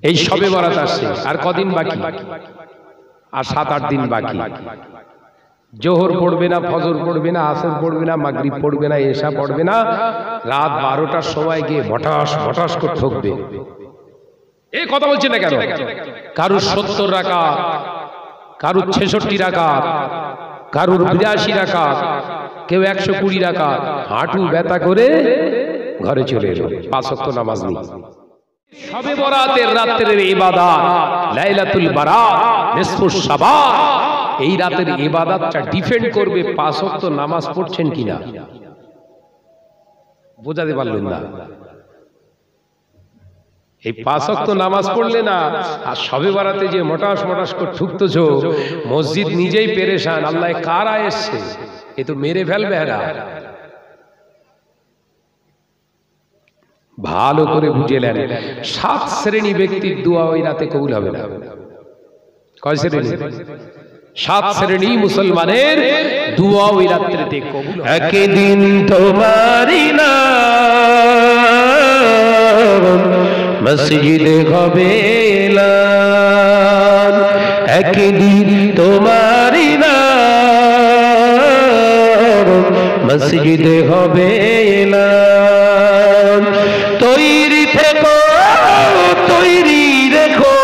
এই শবে বরাত আসছে, আর কদিন বাকি? আর 7-8 দিন বাকি। জোহর পড়বে না, ফজর পড়বে না, আসর পড়বে না, মাগরিব পড়বে না, এশা পড়বে না, রাত 12টার সময় গিয়ে ভটাস ভটাস করে ঠকবে। এই কথা বলছি না কেন? কারুর 70 রাকাত, কারুর 66 রাকাত, কারুর 82 রাকাত, কেউ 120 রাকাত, হাঁটু ব্যথা করে ঘরে চলে এলো, 5 ওয়াক্ত নামাজ নেই। শবে বরাতের রাতের ইবাদত, লাইলাতুল বারাত, নিসফুস শাবান, এই রাতের ইবাদতটা ডিপেন্ড করবে 5 ওয়াক্ত নামাজ পড়ছেন কিনা। বোঝাতে পারলেন না? এই 5 ওয়াক্ত নামাজ পড়লে না, আর শবে বরাতে যে মোটাস মোটাস করে ঠুকতেছো, মসজিদ নিজেই পেরেশান, আল্লাহ কারা এসছে, এ তো মেরে ফেলবে। এরা ভালো করে বুঝে নেন, 7 শ্রেণী ব্যক্তির দোয়া ওই রাতে কবুল হবে না। কয় শ্রেণী? 7 শ্রেণী মুসলমানের দোয়া ওই রাত্রিতে কবুল হবে। একদিন তোমারি নাম মসজিদে হবে এলান, একদিন তোমারি নাম মসজিদে হবে এলান। তৈরি থেকো, তৈরি রেখো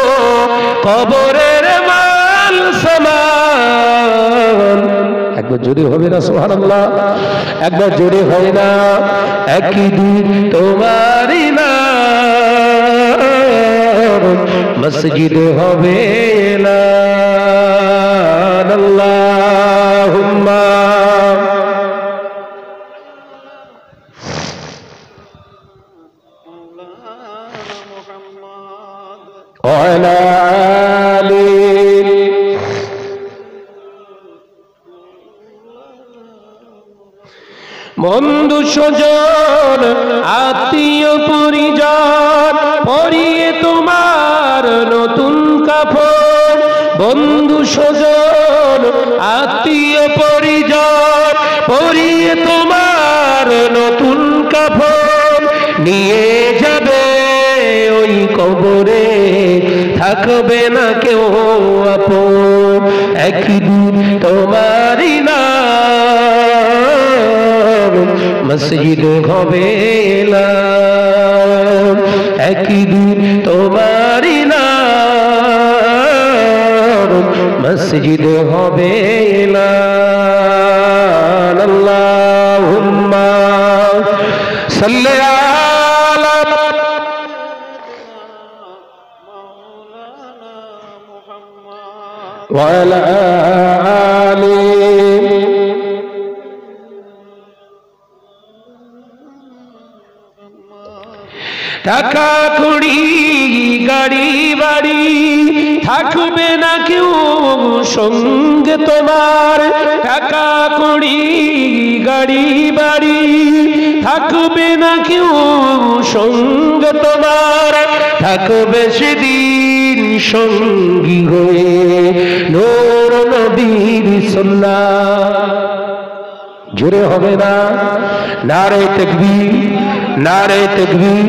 কবরের মাল সামান। একবার জোরে হবে না সুবহানাল্লাহ? একবার জোরে হয় না? একদিন তোমারি নাম মসজিদে হবে এলান। আল্লাহুম্মা ওয়ালা আলি বন্ধু স্বজন আত্মীয় পরিজন পরিয়ে তোমার নতুন কাপড়। বন্ধু স্বজন আত্মীয় পরিজন পরিয়ে তোমার নতুন কাপড় নিয়ে যাবে ওই কবরে, থাকবে না কেউ আপন। একদিন তোমারি নাম মসজিদে হবে এলান, একদিন তোমারি নাম মসজিদে হবে এলান। আল্লাহুম্মা সাল্লি আলা ওয়ালা আলি টাকা কড়ি গাড়ি বাড়ি থাকবে না কেউ সঙ্গে তোমার। টাকা কড়ি গাড়ি বাড়ি থাকবে না কেউ সঙ্গে তোমার। থাকবে সেদিন সঙ্গী হয়ে নূর নবীর সুন্নাহ। জোরে হবে না? নারে তাকবীর, নারে তাকবীর।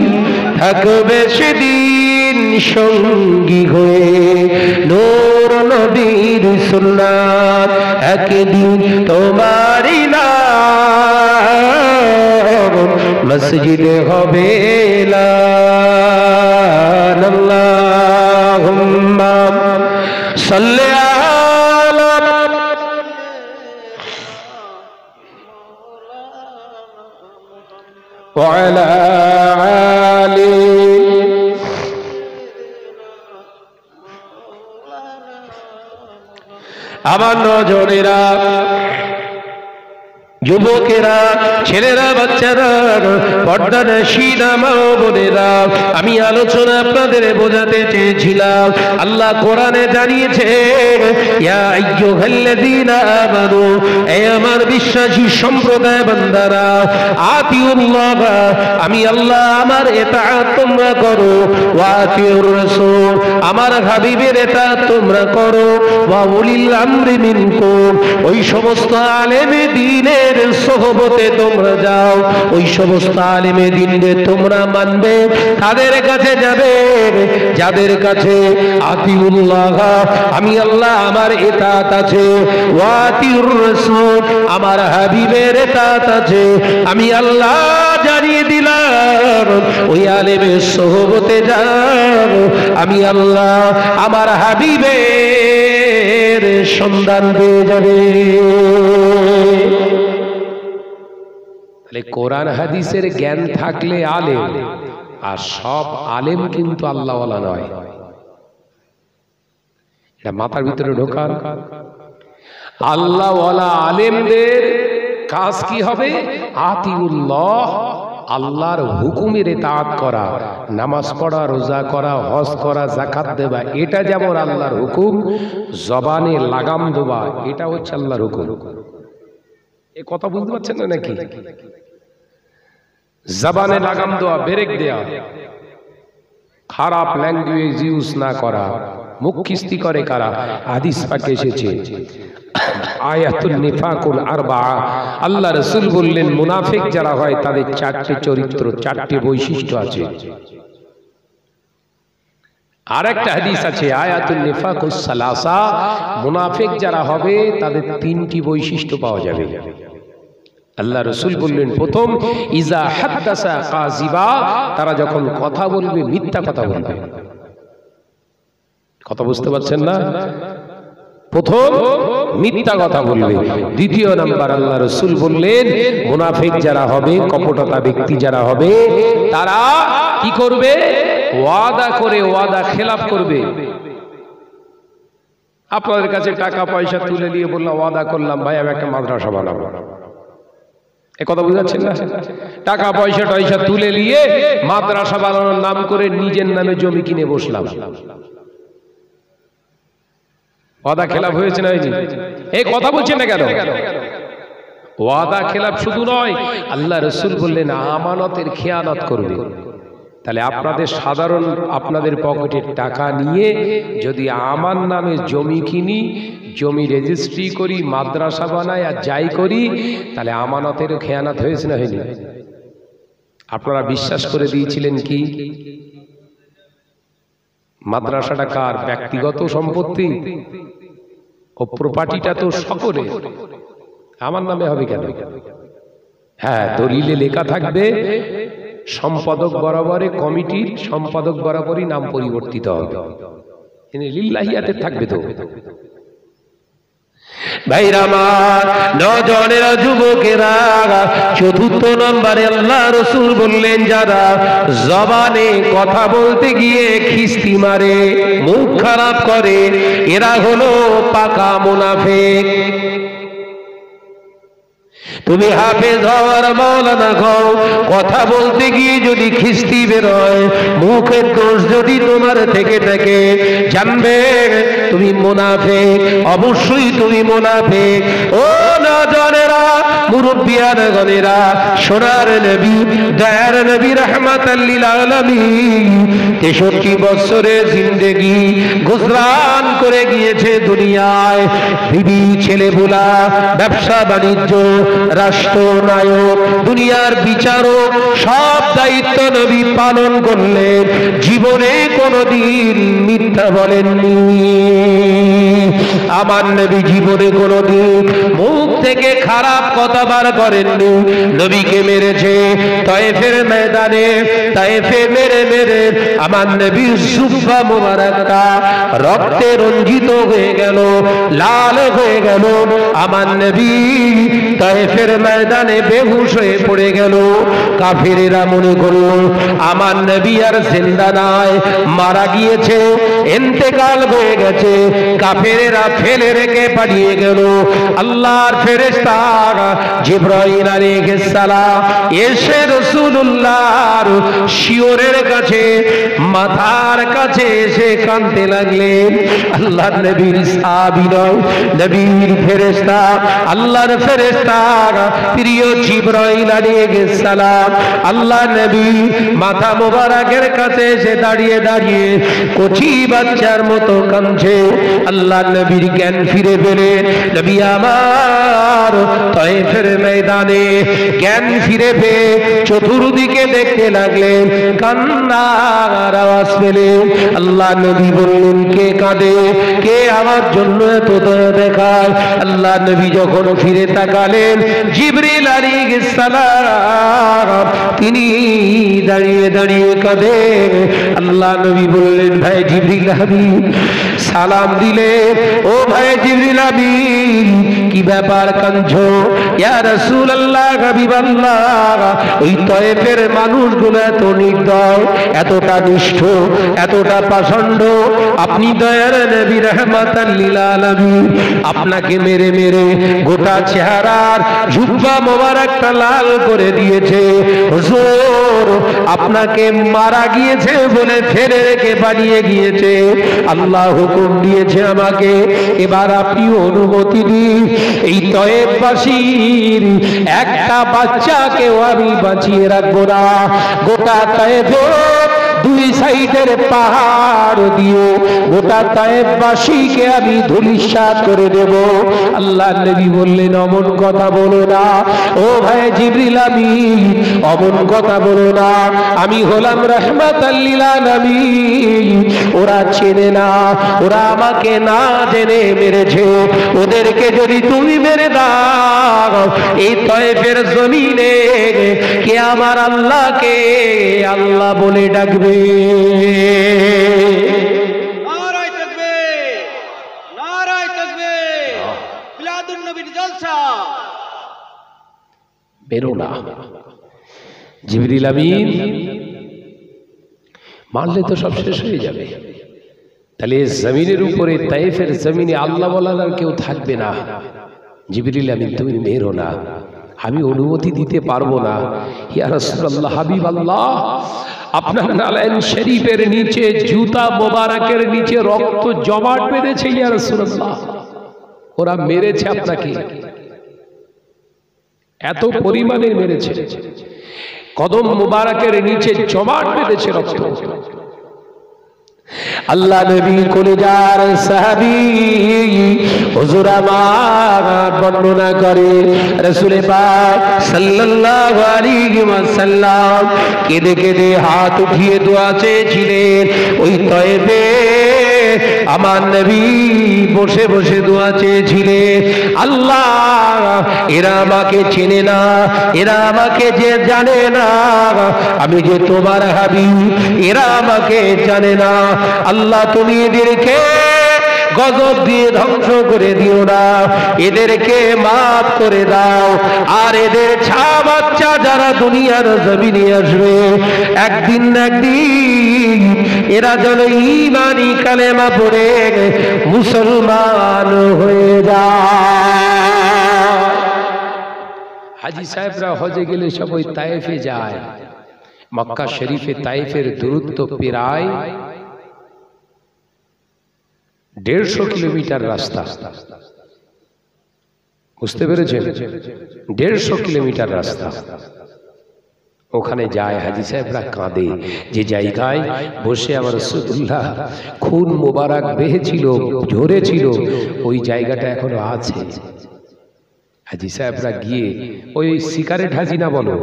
থাকবে সেদিন সঙ্গী হয়ে নূর নবীর সুন্নাহ। একদিন তোমারি নাম মসজিদে হবে এলান। আল্লাহুম্মা সাল্লি আলা ওয়ালা আলি আমার নজরেরা যুবকেরা, ছেলেরা, বাচ্চারা, পর্দানশীনা মা ও বোনেরা, আমি আলোচনা আপনাদের বোঝাতে চেয়েছিলাম। আল্লাহ কোরআনে জানিয়েছে, ইয়া আইয়ুহাল্লাযীনা আমানু, হে আমার বিশ্বাসী সম্প্রদায় বান্দারা, আতিউল্লাহ, আমি আল্লাহ আমার ইতাআত তোমরা করো, ওয়া আতিউর রাসূল, আমার হাবিবের ইতাআত তোমরা করো, ওয়া উলিল আমরি মিনকুম, ওই সমস্ত আলেমে দ্বীনের আলেমের সোহবতে তোমরা যাও, ওই সমস্ত আলেমে দিনদের তোমরা মানবে, তাদের কাছে যাবে যাদের কাছে আতিউল্লাহ, আমি আল্লাহ আমার ইতাআত আছে, ওয়া আতিউর রাসূল, আমার হাবিবের ইতাআত আছে। আমি আল্লাহ জানিয়ে দিলাম ওই আলেমের সোহবতে যাও, আমি আল্লাহ আমার হাবিবের সন্ধান পেয়ে যাবে। তাহলে কোরআন হাদিসের জ্ঞান থাকলে আলেম, আর সব আলেম কিন্তু আল্লাহওয়ালা নয়, এটা মাথার ভিতরে ঢোকান। আল্লাহওয়ালা আলেমদের কাজ কি হবে? আতিউল্লাহ, আল্লাহর হুকুমের ইতাআত করা, নামাজ পড়া, রোজা করা, হজ করা, যাকাত দেওয়া, এটা যেমন আল্লাহর হুকুম, জবানে লাগাম দেওয়া এটা হচ্ছে আল্লাহর হুকুম। এ কথা বুঝতে পারছেন না নাকি? জবানে লাগাম দেওয়া, ব্রেক দেওয়া, খারাপ ল্যাঙ্গুয়েজ ইউজ না করা, মুখ খিস্তি করে কারা? হাদিস পাকে এসেছে আয়াতুন নিফাকুল আরবা, আল্লাহ রাসূল বললেন মুনাফিক যারা হয় তাদের চারটি চরিত্র, চারটি বৈশিষ্ট্য আছে। আর একটা হাদিস আছে আয়াতুন নিফাকুস সালাসা, মুনাফিক যারা হবে তাদের তিনটি বৈশিষ্ট্য পাওয়া যাবে। আল্লাহ রাসূল বললেন প্রথম, ইজা হাদ্দাসা কাযিবা, তারা যখন কথা বলবে মিথ্যা কথা বলবে। কথা বুঝতে পারছেন না? প্রথম মিথ্যা কথা বলবে। দ্বিতীয় নাম্বার আল্লাহ রাসূল বললেন মুনাফিক যারা হবে, কপটতা ব্যক্তি যারা হবে, তারা কি করবে? ওয়াদা করে ওয়াদা খেলাফ করবে। আপনাদের কাছে টাকা পয়সা তুলে দিয়ে বললাম, ওয়াদা করলাম ভাই আমি একটা মাদ্রাসা বানাবো, এ কথা বুঝাচ্ছেন না? টাকা পয়সা টয়সা তুলে নিয়ে মাদ্রাসা বানানোর নাম করে নিজের নামে জমি কিনে বসলাম। ওয়াদা খেলাফ হয়েছে না হয়নি? এই কথা বলছেন না কেন? ওয়াদা খেলাফ শুধু নয়, আল্লাহ রাসূল বললেন আমানতের খেয়ানত করবে। তাহলে আপনাদের সাধারণ আপনাদের পকেটের টাকা নিয়ে যদি আমার নামে জমি কিনি, জমি রেজিস্ট্রি করি, মাদ্রাসা বানাই আর যাই করি, তাহলে আমানতের খেয়ানত হয়েছে না হয়নি? আপনারা বিশ্বাস করে দিয়েছিলেন কি মাদ্রাসাটা কার? ব্যক্তিগত সম্পত্তি, ও প্রপার্টিটা তো সকলের, আমার নামে হবে কেন? হ্যাঁ, দলিলে লেখা থাকবে সম্পাদক বরাবরে, কমিটির সম্পাদক বরাবরই নাম পরিবর্তিত হবে, লিল্লাহিয়াতে থাকবে তো। ভাইরা আমার, নজনেরা যুবকেরা, চতুর্থ নম্বরে আল্লাহ রাসূল বললেন যারা জবানে কথা বলতে গিয়ে খিস্তি মারে, মুখ খারাপ করে, এরা হলো পাকা মুনাফিক। তুমি হাফেজ হওয়ার মাওলানা হও, কথা বলতে গিয়ে যদি খিস্তি বেরোয়, মুখের দোষ যদি তোমার থেকে থাকে, জানবে তুমি মুনাফিক, অবশ্যই তুমি মুনাফিক। ও নজনেরা, মুরব্বিয়ানগণেরা, সোনার নবী, দয়ার নবী রাহমাতাল লিল আলামিন 63 বছরের জিন্দেগি গুজরান করে গিয়েছে দুনিয়ায়। বিবি, ছেলেপুলা, ব্যবসা বাণিজ্য, রাষ্ট্রনায়ক, দুনিয়ার বিচারক, সব দায়িত্ব নবী পালন করলেন। জীবনে কোনদিন মিথ্যা বলেননি। আমার নবী জীবনে কোনদিন মুখ থেকে খারাপ কথা বার করেননি। নবীকে মেরেছে তায়েফের ময়দানে, তায়েফে মেরে মেরে আমার নবীর জুব্বা মুবারাকটা রক্তে রঞ্জিত হয়ে গেল, লাল হয়ে গেল। আমার নবী তায়েফের ময়দানে বেহুশ হয়ে পড়ে গেল। কাফেরেরা মনে করল আমার নবী আর জিন্দা নাই, মারা গিয়েছে, ইন্তেকাল হয়ে গেছে। কাফেরেরা ফেলে রেখে পালিয়ে গেল। আল্লাহর ফেরেশতা জিবরাইল আলাইহিস সালাম এসে রাসূলুল্লাহর শিয়রের কাছে মাথার কাছে এসে কাঁদতে লাগলেন। আল্লাহর নবীর সাহাবী নয়, নবীর ফেরেশতা, আল্লাহর ফেরেশতা প্রিয় জিবরাইল আলাইহিস সালাম আল্লাহর নবী মাথা মোবারকের কাছে এসে দাঁড়িয়ে দাঁড়িয়ে কচি বাচ্চার মতো কাঁদছে। আল্লাহর নবীর জ্ঞান ফিরে পেলেন। নবী আমার তায়েফের ময়দানে জ্ঞান ফিরে পেয়ে চতুর্দিকে দেখতে লাগলেন, কান্নার আওয়াজ পেলেন। আল্লাহ নবী বললেন, কে কাঁদে, কে আমার জন্য এত দয়া দেখায়? আল্লাহ নবী যখন ফিরে তাকালেন, জিবরিল আলাইহিস সালাম তিনি দাঁড়িয়ে দাঁড়িয়ে কাঁদে। আল্লাহ নবী বললেন, ভাই জিবরিল হাবিব, সালাম দিলে, ও ভাই জিবরিল হাবিব, কি ব্যাপার কাঁদছো? ইয়া রাসূলুল্লাহ, হাবিবাল্লাহ, ওই তায়েফের মানুষগুলো এত নির্দয়, এতটা নিষ্ঠুর, এতটা পাষণ্ড, আপনি দয়ার নবী রাহমাতাল লিল আলামিন, আপনাকে মেরে মেরে গোটা চেহারার জুব্বা মোবারকটা লাল করে দিয়েছে। হুজুর, আপনাকে মারা গিয়েছে বলে ফেলে রেখে পালিয়ে গিয়েছে। আল্লাহ হুকুম দিয়েছে আমাকে, এবার আপনি অনুমতি দিন, এই তায়েফবাসীর একটা বাচ্চাকেও আমি বাঁচিয়ে রাখবো না। গোটা তায়েফে দুই সাইডের পাহাড় দিয়ে গোটা তায়েফবাসীকে আমি ধূলিসাৎ করে দেব। আল্লাহ নবী বললেন, অমন কথা বলো না, ও ভাই জিবরিল আমিন, অমন কথা বলো না, আমি হলাম রাহমাতাল লিল আলামিন। ওরা চেনে না, ওরা আমাকে না জেনে মেরেছে, ওদেরকে যদি তুমি মেরে দাও, এই তায়েফের জমিনে কে আমার আল্লাহকে আল্লাহ বলে ডাকবে? নারায়ে তাকবীর, নারায়ে তাকবীর, মিলাদুন নবীর জলসা। বেরো না। জিবরিল আমিন মারলে তো সব শেষ হয়ে যাবে। তাহলে জমিনের উপরে, তায়েফের জমিনে আল্লাহ বলার আর কেউ থাকবে না। জিবরিল আমিন, তুমি মেরো না, আমি অনুমতি দিতে পারবো না। ইয়া রাসূলুল্লাহ, হাবিব আল্লাহ, আপনার নালায়েন শরীফের নিচে, জুতা মোবারকের নিচে রক্ত জমাট বেঁধেছে। ইয়া রাসূলুল্লাহ, ওরা মেরেছে আপনাকে, এত পরিমাণে মেরেছে, কদম মোবারকের নিচে জমাট বেঁধেছে রক্ত। আল্লাহ নবী কলিজার সাহাবী হুজুর আমার বর্ণনা করে, রাসূল পাক সাল্লাল্লাহু আলাইহি ওয়াসাল্লাম কেঁদে কেঁদে হাত উঠিয়ে দোয়া চেয়েছিলেন। ওই তায়েফে আমার নবী বসে বসে দোয়া চেয়েছিলেন, আল্লাহ, এরা আমাকে চেনে না, এরা আমাকে যে জানে না, আমি যে তোমার হাবিব, এরা আমাকে জানে না। আল্লাহ, তুমি এদেরকে গজব দিয়ে ধ্বংস করে দিও না, এদেরকে মাফ করে দাও। আর এদের ছা বাচ্চা যারা দুনিয়ার জমিনে আসবে, একদিন না একদিন এরা যেন ঈমানি কালেমা পড়ে মুসলমান হয়ে যায়। হাজী সাহেবরা হজে গেলে সব ওই তায়েফে যায়। মক্কা শরীফে তায়েফের দূরত্ব প্রায় 150 কিলোমিটার রাস্তা। বুঝতে পেরেছেন? 150 কিলোমিটার রাস্তা। ওখানে যায় হাজী সাহেবরা, কাঁদে, যে জায়গায় বসে আমার রাসূলুল্লাহ খুন মোবারক বেহেছিল, ঝরেছিল, ওই জায়গাটা এখনো আছে। হাজী সাহেবরা গিয়ে, ওই সিগারেট হাজি না বলো,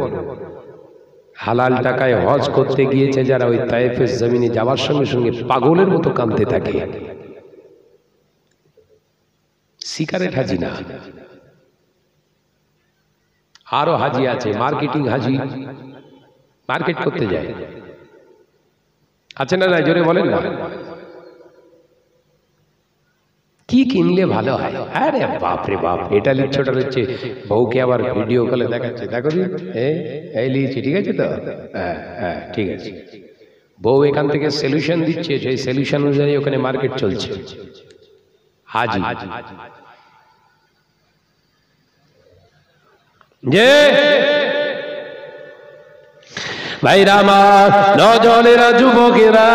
হালাল টাকায় হজ করতে গিয়েছে যারা, ওই তায়েফের জমিনে যাওয়ার সঙ্গে সঙ্গে পাগলের মতো কাঁদতে থাকে। সিগারেট হাজি না, আরো হাজি আছে, মার্কেটিং হাজি, মার্কেট করতে যায়, আছে না? না, জোরে বলেন না। কি কিনলে ভালো হয়? আরে বাপ রে বাপ, এটা লিখছে, ওটা লিখছে, বউকে আবার ভিডিও কলে দেখাচ্ছে, দেখো দিন, এই লিখছি, ঠিক আছে তো? হ্যাঁ হ্যাঁ, ঠিক আছে। বউ এখান থেকে সলিউশন দিচ্ছে, সেই সলিউশন অনুযায়ী ওখানে মার্কেট চলছে। হাজি যে ভাইরা আমার, নজনেরা, যুবকেরা,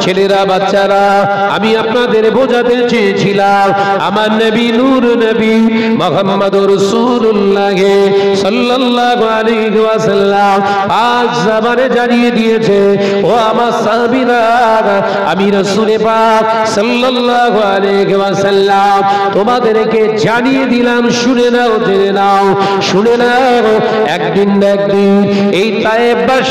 ছেলেরা, বাচ্চারা, আমি আপনাদের বোঝাতে চেয়েছিলাম আমার নবী, নূর নবী মুহাম্মদুর রাসূলুল্লাহ সাল্লাল্লাহু আলাইহি ওয়াসাল্লাম আজ জবানে জানিয়ে দিয়েছে, ও আমার সাহাবীরা, আমি রাসূল পাক সাল্লাল্লাহু আলাইহি ওয়াসাল্লাম তোমাদেরকে জানিয়ে দিলাম, শুনে নাও, জেনে নাও, শুনে নাও, একদিন না একদিন এই তায়েফবাসী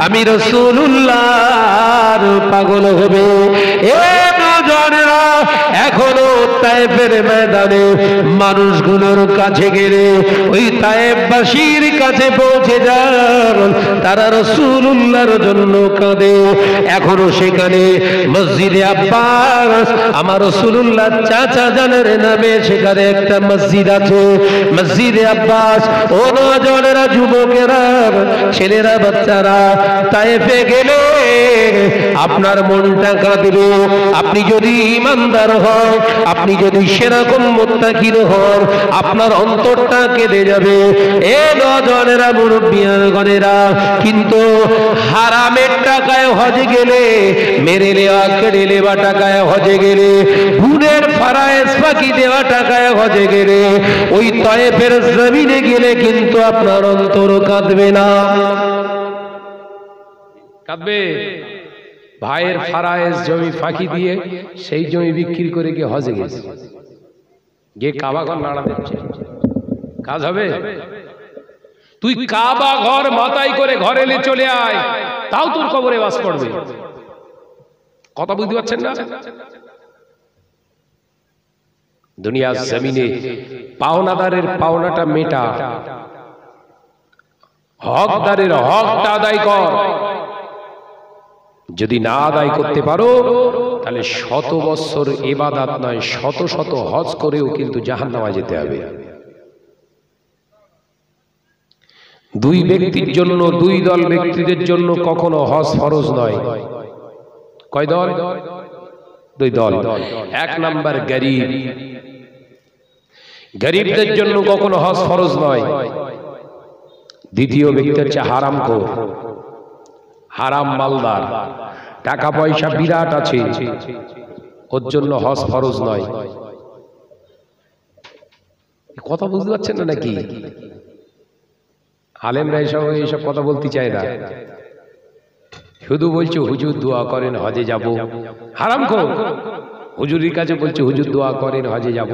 আমি রাসূলুল্লাহর পাগল হবে। এখনো তায়েফের ময়দানে মানুষগুলোর কাছে গেলে ওই তায়েফবাসীর কাছে পৌঁছে যান, তারা রাসূলুল্লাহর জন্য কাঁদে। এখনো সেখানে মসজিদে আব্বাস, আমার রাসূলুল্লাহ চাচা জানের নামে সেখানে একটা মসজিদ আছে, মসজিদে আব্বাস। ও নওজওয়ানেরা, যুবকেরা, ছেলেরা, বাচ্চারা, তায়েফে গেলে আপনার মনটা কাঁদবে। আপনি যদি ইমানদার হন, আপনি যদি সেরকম মুত্তাকিন হন, আপনার অন্তরটা কেঁদে যাবে। এ নওজওয়ানেরা, মুরব্বিয়ানেরা, কিন্তু হারামের টাকায় হজে গেলে, মেরে নেওয়া, কেড়ে নেওয়া টাকায় হজে গেলে, ভুলের ফারায়েজ ফাঁকি দেওয়া টাকায় হজে গেলে, ওই তায়েফের জমিনে গেলে কিন্তু আপনার অন্তর কাঁদবে না। কাঁদবে? ভাইয়ের ফারায়েজ জমি ফাঁকি দিয়ে সেই জমি বিক্রি করে গিয়ে হজে গেছে, গিয়ে কাবা ঘর নাড়া দিচ্ছে, কাজ হবে? তুই কাবা ঘর মাথায় করে ঘরে এলে চলে আয়, তাও তোর কবরে বাস পড়বে। কথা বুঝতে পারছেন না? দুনিয়ার জমিনে পাওনাদারের পাওনাটা মেটা, হকদারের হকটা আদায় কর। যদি না আদায় করতে পারো তাহলে 100 বছর ইবাদত নয়, শত শত হজ করেও কিন্তু জাহান্নামে যেতে হবে। দুই ব্যক্তির জন্য, দুই দল ব্যক্তিদের জন্য কখনো হজ ফরজ নয়। কয় দল? দুই দল। এক নাম্বার গরিব, গরিবদের জন্য কখনো হজ ফরজ নয়। দ্বিতীয় ব্যক্তি হচ্ছে হারামখোর, হারাম মালদার, টাকা পয়সা বিরাট আছে, ওর জন্য হজ ফরজ নয়। কথা বুঝতে পারছেন না নাকি? আলেমরা এইসব কথা বলতে চায় না, শুধু বলছে হুজুর দোয়া করেন হজে যাব। হারামখোর হুজুরের কাছে বলছে হুজুর দোয়া করেন হজে যাব।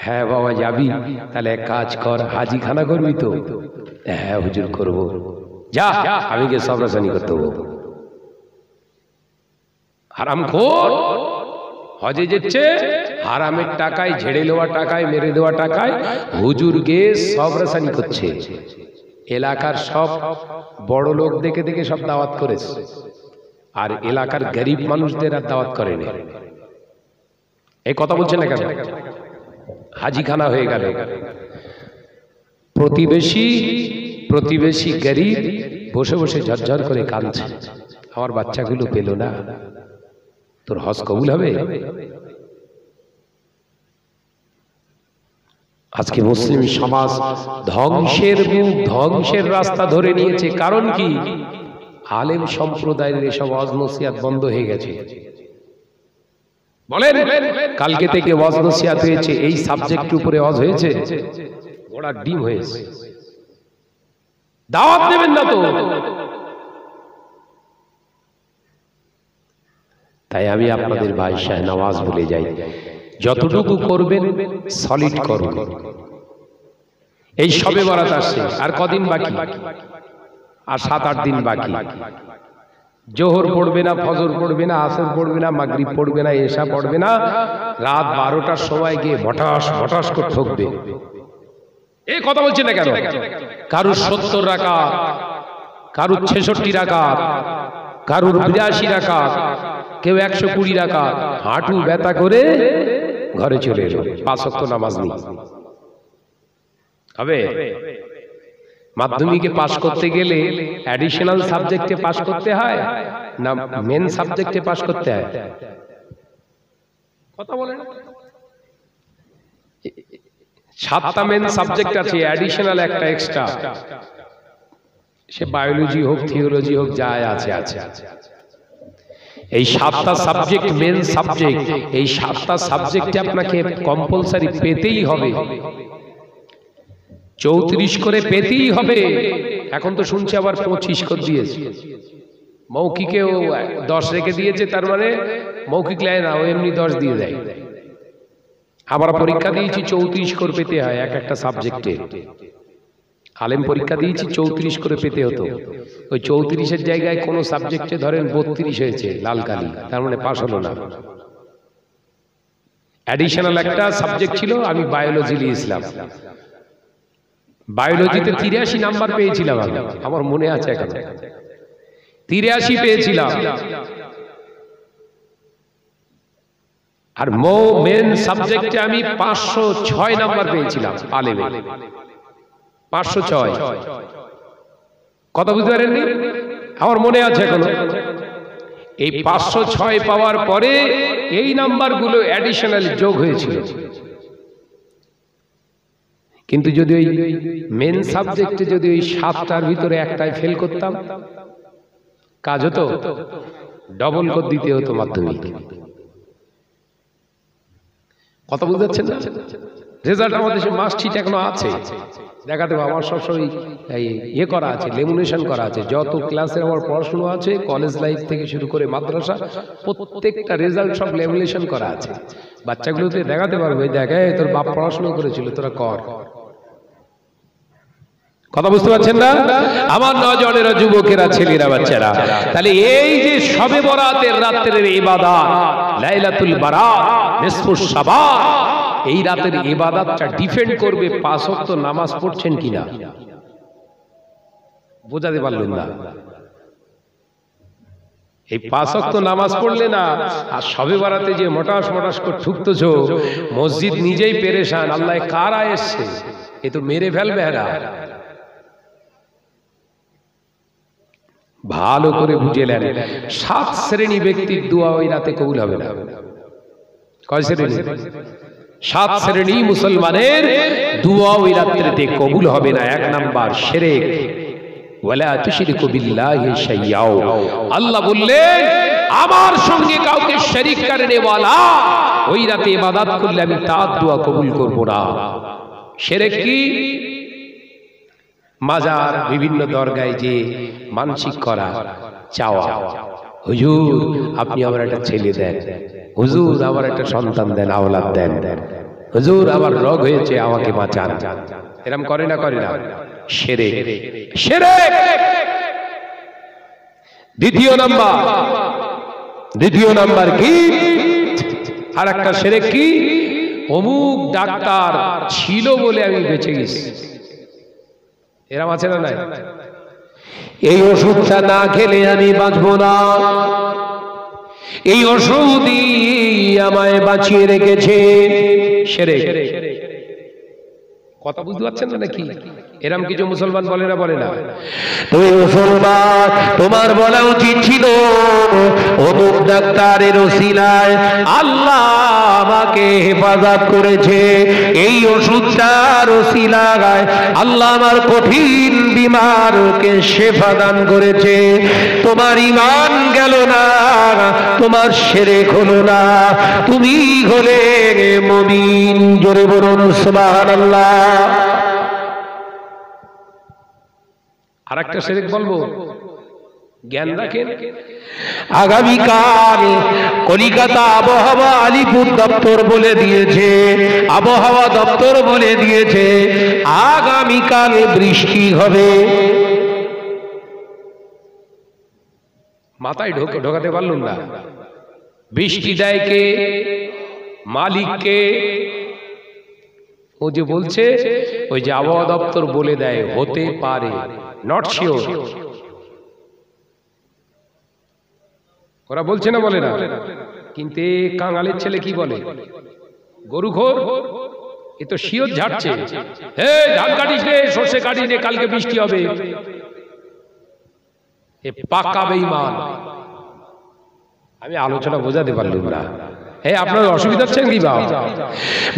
হ্যাঁ বাবা যাবি, তাহলে এক কাজ কর, হাজিখানা করবি তো? হ্যাঁ হুজুর করব। যা, আমি গিয়ে সবরাসানি করতে হবো। হারামখোর হজে যাচ্ছে, হারামের টাকায়, ঝেড়ে নেওয়া টাকায়, মেরে দেওয়া টাকায় হুজুর গিয়ে সবরাসানি করছে। এলাকার সব বড় লোক দেখে দেখে সব দাওয়াত করেছে, আর এলাকার গরিব মানুষদের আর দাওয়াত করেনি। এই কথা বলছেন না কেন? হাজিখানা হয়ে গেল। প্রতিবেশী গরিব বসে বসে ঝরঝর করে কাঁদছে, আমার বাচ্চাগুলো পেল না, তোর হজ কবুল হবে? আজকে মুসলিম সমাজ ধ্বংসের মুখ, ধ্বংসের রাস্তা ধরে নিয়েছে। কারণ কি? আলেম সম্প্রদায়ের এসব ওয়াজ নসিহত বন্ধ হয়ে গেছে। বলেন, কালকে থেকে ওয়াজ নসিহত হয়েছে, এই সাবজেক্ট উপরে ওয়াজ হয়েছে, ঘোড়ার ডিম হয়েছে। দাওয়াত দেবেন না তো? তাই আমি আপনাদের ভাই শাহনওয়াজ বলে যাই, যতটুকু করবেন সলিড করুন। এই সবে বরাত আসছে, আর কদিন বাকি? আর 7-8 দিন বাকি। জোহর পড়বে না, ফজর পড়বে না, আসর পড়বে না, মাগরিব পড়বে না, এশা পড়বে না, রাত 12টার সময় গিয়ে ভটাস ভটাস করে ঠকবে। এই কথা বলছি না কেন? কারুর 70 রাকাত, কারুর 66 রাকাত, কারুর 82 রাকাত, কেউ 120 রাকাত, হাঁটু ব্যথা করে ঘরে চলে এলো, 5 ওয়াক্ত নামাজ নেই। হবে? মাধ্যমিকে পাশ করতে গেলে অ্যাডিশনাল সাবজেক্টে পাশ করতে হয় না মেন সাবজেক্টে পাশ করতে হয়? কথা বলেন। 7টা মেন সাবজেক্ট আছে, অ্যাডিশনাল একটা এক্সট্রা। সে বায়োলজি হোক, থিওলজি হোক, যা আছে আছে। এই 7টা সাবজেক্ট মেন সাবজেক্ট, এই 7টা সাবজেক্টে আপনাকে কম্পালসারি পেতেই হবে, 34 করে পেতেই হবে। এখন তো শুনছি আবার 25 করে দিয়েছে, মৌখিকেও 10 রেখে দিয়েছে, তার মানে মৌখিক লেয় না, ও এমনি 10 দিয়ে দেয়। আবার পরীক্ষা দিয়েছি 34 করে পেতে হয় এক একটা সাবজেক্টে। আলেম পরীক্ষা দিয়েছি 34 করে পেতে হতো, ওই 34-এর জায়গায় কোন সাবজেক্টে ধরেন 32 হয়েছে লাল কালি, তার মানে পাস হলো না। অ্যাডিশনাল একটা সাবজেক্ট ছিল, আমি বায়োলজি নিয়েছিলাম, বায়োলজিতে 83 নাম্বার পেয়েছিলাম আমি, আমার মনে আছে এখন 83 পেয়েছিলাম। আর মেন সাবজেক্টে আমি 506 নাম্বার পেয়েছিলাম আলেমে, 506। কথা বুঝতে পারেননি? আমার মনে আছে এখনো। এই 506 পাওয়ার পরে এই নাম্বারগুলো অ্যাডিশনাল যোগ হয়েছিল। কিন্তু যদি ওই মেন সাবজেক্টে যদি ওই 7টার ভিতরে একটাই ফেল করতাম, কাজ হতো, ডবল করে দিতে হতো মাধ্যমিক। কথা বুঝতে পারছেন না? রেজাল্ট আমাদের দেশে মার্কশিট এখনো আছে, দেখাতে পাবো। আমার সবসময় ইয়ে করা আছে, লেমিনেশন করা আছে, যত ক্লাসের আমার পড়াশোনা আছে, কলেজ লাইফ থেকে শুরু করে মাদ্রাসা, প্রত্যেকটা রেজাল্ট সব লেমিনেশন করা আছে। বাচ্চাগুলোতে দেখাতে পারবে, দেখায় তোর বাপ পড়াশোনা করেছিল, তোরা কর। কথা বুঝতে পারছেন না আমার নজরেরা, যুবকেরা, ছেলেরা, বাচ্চারা? তাহলে এই যে শবে বরাতের রাতের ইবাদত, লাইলাতুল বারাত, নিসফুস শাবান, এই রাতের ইবাদতটা ডিপেন্ড করবে 5 ওয়াক্ত নামাজ পড়ছেন কিনা। বোঝাতে পারলেন না? এই 5 ওয়াক্ত নামাজ পড়লে না, আর শবে বরাতে যে মোটাস মোটাস করে ঠুকতেছ, মসজিদ নিজেই পেরেশান, আল্লাহ কারা এসছে, এ তো মেরে ফেলবে এরা। ভালো করে বুঝে নেন, 7 শ্রেণী ব্যক্তির দোয়া ওই রাতে কবুল হবে না। কয় শ্রেণী? 7 শ্রেণী মুসলমানের দোয়া ওই রাত্রিতে কবুল হবে না। 1 নাম্বার শিরক, ওয়ালা তুশরিকু বিল্লাহি শাইয়্যা। আল্লাহ বললেন আমার সঙ্গে কাউকে শরীক করনে ওয়ালা ওই রাতে ইবাদত করলে আমি তার দোয়া কবুল করব না। শিরক কি? মাজার, বিভিন্ন দরগায় যে মানসিক করা, চাওয়া, হুজুর আপনি আমার একটা ছেলে দেন, হুজুর আমার একটা সন্তান দেন, আওলাদ দেন, হুজুর আমার রোগ হয়েছে আমাকে বাঁচান, এরকম করে না? করে না? শিরক, শিরক। দ্বিতীয় নাম্বার কি? আর একটা শিরক কি? অমুক ডাক্তার ছিল বলে আমি বেঁচে গেছি, এরম আছে না নাই? এই ওষুধটা না খেলে আমি বাঁচবো না, এই ওষুধই আমায় বাঁচিয়ে রেখেছে। শিরক। কথা বুঝতে পারছেন না নাকি? এরম কিছু মুসলমান বলে না? বলে না? তুমি মুসলমান, তোমার বলা উচিত ছিল অমুক ডাক্তারের ওসিলায় আল্লাহ আমাকে হেফাজত করেছে, এই ওষুধটার ওসিলায় আল্লাহ আমার কঠিন বিমারকে শেফা দান করেছে। তোমার ঈমান গেল না, তোমার শিরক হলো না, তুমি হলে মুমিন। জোরে বলুন সুবহানাল্লাহ। আর একটা শিরক বলবো, জ্ঞান রাখেন। আগামীকাল কলিকাতা আবহাওয়া আলিপুর দপ্তর বলে দিয়েছে, আবহাওয়া দপ্তর বলে দিয়েছে আগামীকাল বৃষ্টি হবে। মাথায় ঢোকাতে পারলুম না। বৃষ্টি দেয় কে? মালিককে। ও যে বলছে, ওই যে আবহাওয়া দপ্তর বলে দেয় হতে পারে, নট শিওর। ওরা বলছে না? বলে না? কিন্তু কাঙালের ছেলে কি বলে? গরুখোর, এ তো শিওর ঝাড়ছে, হে ধান কাটিস রে, সর্ষে কাটিস রে, কালকে বৃষ্টি হবে। এ পাকা বেঈমান। আমি আলোচনা বোঝাতে পারলাম না। আপনার অসুবিধা হচ্ছে কি বাবা?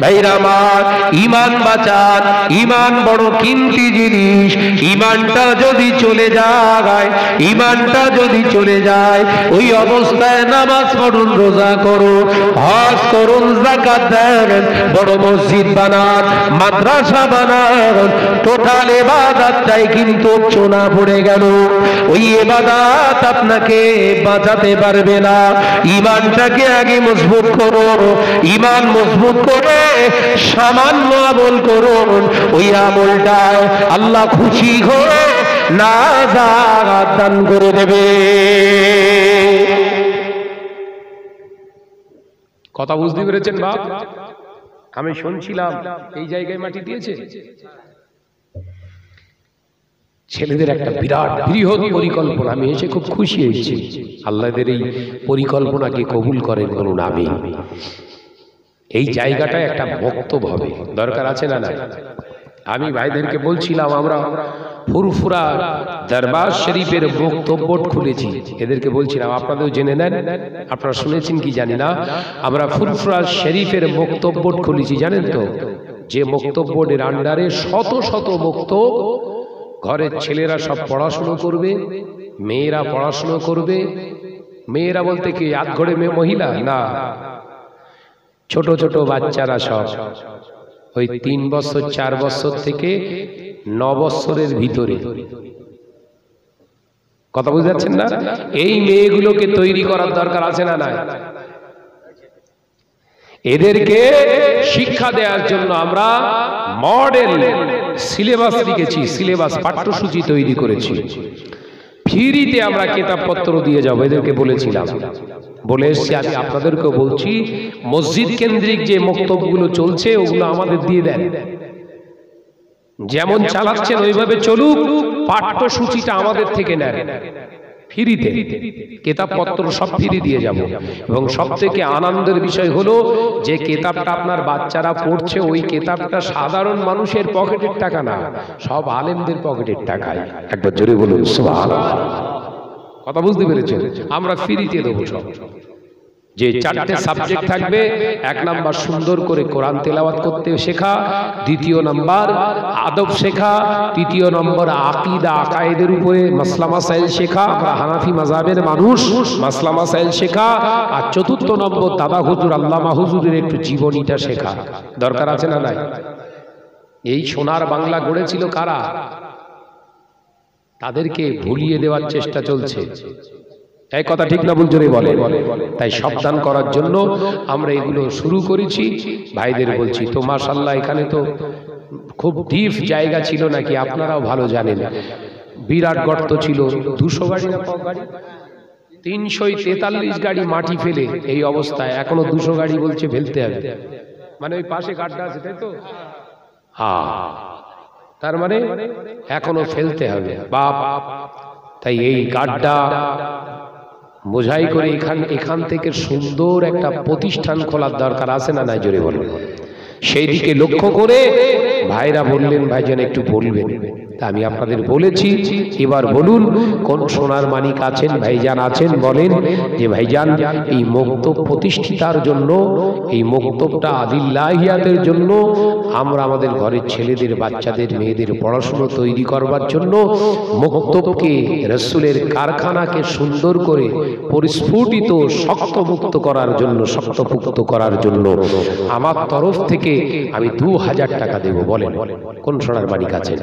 ভাইরা আমার, ঈমান বাঁচান। ঈমান বড় কিমতি জিনিস। ঈমানটা যদি চলে যায়, ঈমানটা যদি চলে যায়, ওই অবস্থায় নামাজ পড়ুন, রোজা করুন, হজ করুন, যাকাত দেন, বড় মসজিদ বানান, মাদ্রাসা বানান, টোটাল ইবাদতটাই কিন্তু চোনা পড়ে গেল। ওই ইবাদত আপনাকে বাঁচাতে পারবে না। ঈমানটাকে আগে মজবুত করুন। ঈমান মজবুত করে সামান্য আমল করুন, ওই আমলটায় আল্লাহ খুশি হয়ে নাজাত দান করে দেবে। কথা বুঝতে পেরেছেন বাপ? আমি শুনছিলাম এই জায়গায় মাটি দিয়েছে, ছেলেদের একটা বিরাট বৃহৎ পরিকল্পনা। আমি এসে খুব খুশি হয়েছি। আল্লাহদের এই পরিকল্পনাকে কবুল করেন বলুন আমিন। এই জায়গাটায় একটা বক্তব্য হবে, দরকার আছে না? না, আমি ভাইদেরকে বলছিলাম আমরা ফুরফুরা দরবার শরীফের বক্তব্য খুলেছি, এদেরকে বলছিলাম আপনাদেরও জেনে নেন, আপনারা শুনেছেন কি জানি না, আমরা ফুরফুরা শরীফের বক্তব্য খুলেছি জানেন তো? যে বক্তব্যের আন্ডারে শত শত বক্তব্য, ঘরের ছেলেরা সব পড়াশুনো করবে, মেয়েরা পড়াশুনো করবে। মেয়েরা বলতে কি আধঘরে মেয়ে মহিলা না, ছোট ছোট বাচ্চারা সব ওই 3 বছর 4 বছর থেকে 9 বছরের ভিতরে, কথা বুঝতে পারছেন না? এই মেয়েগুলোকে তৈরি করার দরকার আছে না? নাই। এদেরকে শিক্ষা দেওয়ার জন্য আমরা মডেল সিলেবাস লিখেছি, সিলেবাস পাঠ্যসূচি তৈরি করেছি। ফ্রিতে আমরা কিতাবপত্র দিয়ে যাব, এদেরকে বলেছিলাম, বলে এসছি। আমি আপনাদেরকে বলছি, মসজিদ কেন্দ্রিক যে বক্তব্যগুলো চলছে ওগুলো আমাদের দিয়ে দেন, যেমন চালাচ্ছেন ওইভাবে চলুক, পাঠ্যসূচিটা আমাদের থেকে নেন ফ্রিতে, কিতাবপত্র সব ফ্রি দিয়ে যাব। এবং সব থেকে আনন্দের বিষয় হলো যে কিতাবটা আপনার বাচ্চারা পড়ছে, ওই কিতাবটা সাধারণ মানুষের পকেটের টাকা না, সব আলেমদের পকেটের টাকায়। একবার জোরে বলুন সুবহানাল্লাহ। কথা বুঝতে পেরেছেন? আমরা ফ্রিতে দেবো সব। যে 4টে সাবজেক্ট থাকবে, 1 নাম্বার সুন্দর করে কোরআন তেলাওয়াত করতে শেখা, 2য় নাম্বার আদব শেখা, 3য় নম্বর আকীদা আকায়েদের উপরে মাসলা মাসাইল শেখা, আমরা হানাফি মাযহাবের মানুষ, মাসলা মাসাইল শেখা, আর 4র্থ নম্বর দাদা হুজুর আল্লামা হুজুরের একটু জীবনীটা শেখা। দরকার আছে না? নাই। এই সোনার বাংলা গড়েছিল কারা? তাদেরকে ভুলিয়ে দেওয়ার চেষ্টা চলছে। এই কথা ঠিক না ভুল জোরে বলে? তাই সাবধান করার জন্য আমরা এগুলো শুরু করেছি। ভাইদের বলছি তো মাশাআল্লাহ, এখানে তো খুব ডিপ জায়গা ছিল নাকি আপনারাও ভালো জানেন। বিরাট গর্ত ছিল, 200 গাড়ি না কম গাড়ি, 343 গাড়ি মাটি ফেলে এই অবস্থায়, এখনো 200 গাড়ি বলছে ফেলতে হবে। মানে ওই পাশে গাড্ডা আছে তাই তো? হ্যাঁ, তার মানে এখনো ফেলতে হবে বাপ। তাই এই গাড্ডা বোঝাই করে এখান থেকে সুন্দর একটা প্রতিষ্ঠান খোলার দরকার আছে না? নাই, জোরে বলুন। সেই দিকে লক্ষ্য করে ভাইরা বললেন ভাইজান একটু বলবেন, তা আমি আপনাদের বলেছি। এবার বলুন কোন সোনার মানিক আছেন, ভাইজান আছেন, বলেন যে ভাইজান এই মক্তব প্রতিষ্ঠিতার জন্য, এই মক্তবটা আদিল্লাহিয়াতের জন্য, আমরা আমাদের ঘরের ছেলেদের, বাচ্চাদের, মেয়েদের পড়াশুনো তৈরি করবার জন্য, মক্তবকে রাসূলের কারখানাকে সুন্দর করে পরিস্ফুটিত শক্তমুক্ত করার জন্য, শক্তপুক্ত করার জন্য আমার তরফ থেকে আমি 2000 টাকা দেব। বলেন কোন সোনার মানিক আছেন?